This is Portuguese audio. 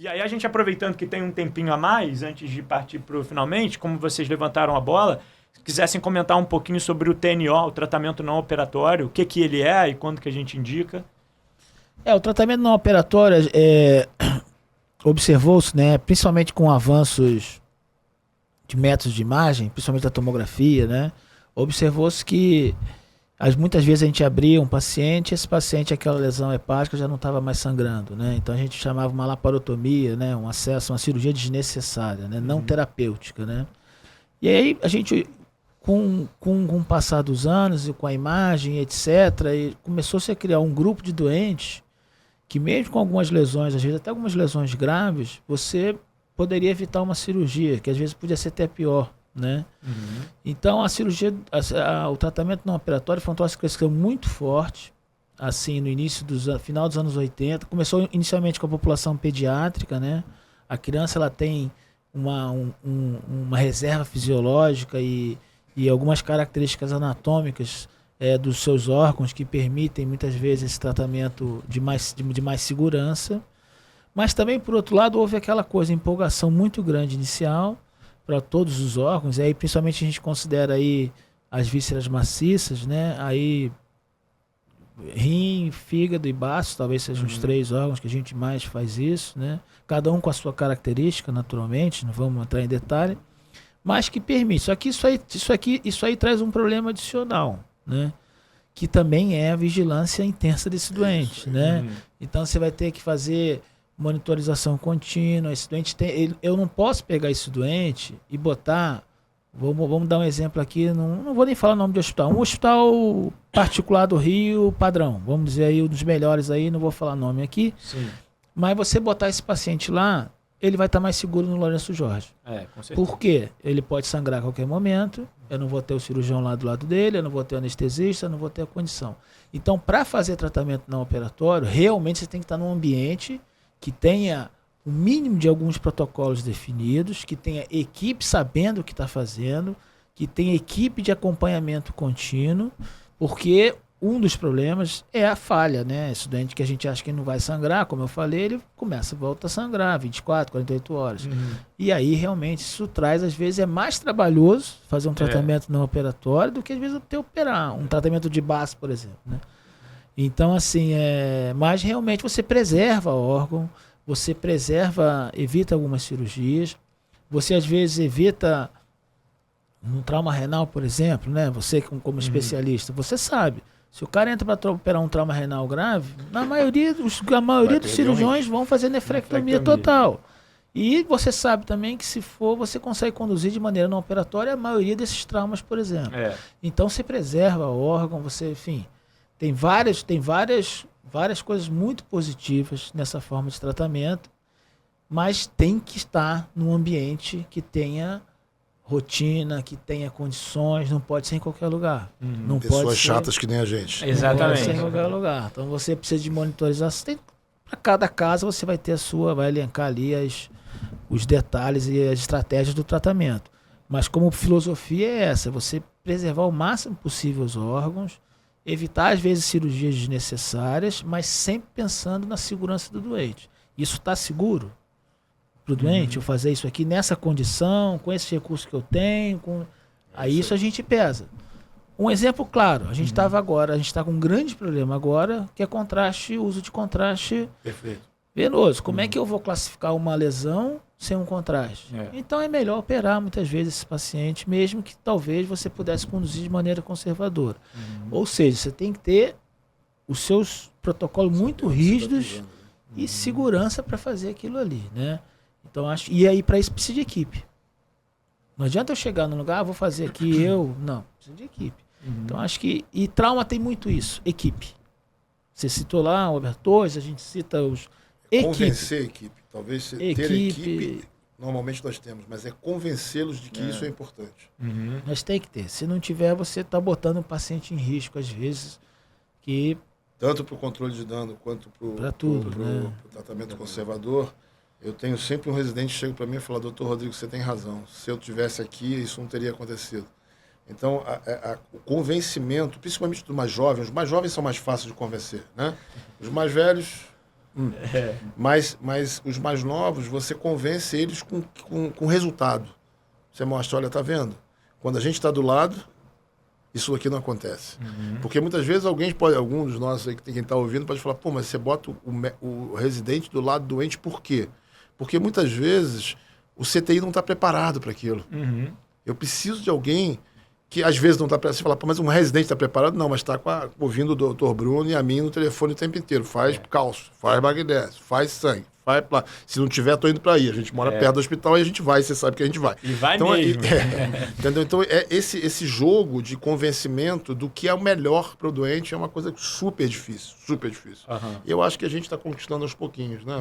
E aí a gente, aproveitando que tem um tempinho a mais, antes de partir para o finalmente, como vocês levantaram a bola, se quisessem comentar um pouquinho sobre o TNO, o tratamento não operatório, o que ele é e quando que a gente indica. O tratamento não operatório observou-se, né, principalmente com avanços de métodos de imagem, principalmente da tomografia, né, observou-se que muitas vezes a gente abria um paciente, esse paciente, aquela lesão hepática já não estava mais sangrando, né? Então a gente chamava uma laparotomia, né? Um acesso, uma cirurgia desnecessária, né? Não terapêutica, né? E aí a gente, com o passar dos anos e com a imagem, etc., e começou-se a criar um grupo de doentes que mesmo com algumas lesões, às vezes até algumas lesões graves, você poderia evitar uma cirurgia, que às vezes podia ser até pior, né? Então a cirurgia, o tratamento não operatório foi um troço que cresceu muito forte, assim, no início final dos anos 80, começou inicialmente com a população pediátrica, né? A criança, ela tem uma reserva fisiológica e algumas características anatômicas dos seus órgãos que permitem muitas vezes esse tratamento de mais segurança, mas também, por outro lado, houve aquela empolgação muito grande inicial para todos os órgãos, e aí principalmente a gente considera aí as vísceras maciças, né? Aí rim, fígado e baço, talvez sejam os 3 órgãos que a gente mais faz isso, né? Cada um com a sua característica, naturalmente, não vamos entrar em detalhe, mas que permite. Só que isso aí traz um problema adicional, né? Que também é a vigilância intensa desse doente, né? Então você vai ter que fazer monitorização contínua. Esse doente eu não posso pegar esse doente e botar, vamos dar um exemplo aqui, não vou nem falar o nome de hospital, um hospital particular do Rio, padrão, vamos dizer aí, um dos melhores aí, não vou falar nome aqui. Sim. Mas você botar esse paciente lá, ele vai estar mais seguro no Lourenço Jorge. Com certeza. Por quê? Ele pode sangrar a qualquer momento, eu não vou ter o cirurgião lá do lado dele, eu não vou ter o anestesista, eu não vou ter a condição. Então, para fazer tratamento não operatório, realmente você tem que estar num ambiente que tenha o mínimo de alguns protocolos definidos, que tenha equipe sabendo o que está fazendo, que tenha equipe de acompanhamento contínuo, porque um dos problemas é a falha, né? Esse doente que a gente acha que não vai sangrar, como eu falei, ele volta a sangrar 24, 48 horas. E aí, realmente, isso traz, às vezes, é mais trabalhoso fazer um tratamento não operatório do que, às vezes, ter operar, um tratamento de base, por exemplo, né? Então, assim, mas realmente você preserva o órgão, você evita algumas cirurgias, você às vezes evita, no trauma renal, por exemplo, né? Você como especialista, você sabe, se o cara entra para operar um trauma renal grave, a maioria dos cirurgiões vão fazer nefrectomia total. E você sabe também que, se for, você consegue conduzir de maneira não operatória a maioria desses traumas, por exemplo. Então você preserva o órgão, você, enfim... Tem várias coisas muito positivas nessa forma de tratamento, mas tem que estar num ambiente que tenha rotina, que tenha condições, não pode ser em qualquer lugar. Não Pessoas pode chatas que nem a gente. Exatamente. Não pode ser em qualquer lugar. Então você precisa de monitorização. Para cada caso você vai ter vai elencar ali os detalhes e as estratégias do tratamento. Mas como filosofia é essa, você preservar o máximo possível os órgãos, evitar, às vezes, cirurgias desnecessárias, mas sempre pensando na segurança do doente. Isso está seguro para o doente? Eu fazer isso aqui nessa condição, com esse recurso que eu tenho? Aí isso a gente pesa. Um exemplo claro, a gente está com um grande problema agora, que é uso de contraste venoso. Como é que eu vou classificar uma lesão sem um contraste? Então é melhor operar muitas vezes esse paciente, mesmo que talvez você pudesse conduzir de maneira conservadora. Ou seja, você tem que ter os seus protocolos muito rígidos e segurança para fazer aquilo ali, né? Então e aí para isso precisa de equipe. Não adianta eu chegar num lugar, vou fazer aqui não, precisa de equipe. Então acho que, e trauma tem muito isso, equipe. Você citou lá o Albertoz, a gente cita os convencer a equipe. Talvez ter equipe, normalmente nós temos, mas é convencê-los de que isso é importante. Mas tem que ter. Se não tiver, você está botando o paciente em risco, às vezes, que... Tanto para o controle de dano, quanto para o tratamento conservador. Eu tenho sempre um residente que chega para mim e fala: doutor Rodrigo, você tem razão. Se eu estivesse aqui, isso não teria acontecido. Então, o convencimento, principalmente dos mais jovens, os mais jovens são mais fáceis de convencer, né? Os mais velhos... Mas os mais novos, você convence eles com resultado. Você mostra, olha, tá vendo? Quando a gente está do lado, isso aqui não acontece. Porque muitas vezes algum dos nossos aí, quem está ouvindo, pode falar, pô, mas você bota o residente do lado doente por quê? Porque muitas vezes o CTI não está preparado para aquilo. Eu preciso de alguém que às vezes não está preparado. Você fala, pô, mas um residente está preparado? Não, mas está ouvindo o doutor Bruno e a mim no telefone o tempo inteiro. Faz cálcio, faz magnésio, faz sangue, faz plasma. Se não tiver, estou indo para aí. A gente mora perto do hospital e a gente vai, você sabe que a gente vai. E vai então, mesmo. Entendeu? Então, esse jogo de convencimento do que é o melhor para o doente é uma coisa super difícil, super difícil. E eu acho que a gente está conquistando aos pouquinhos, né?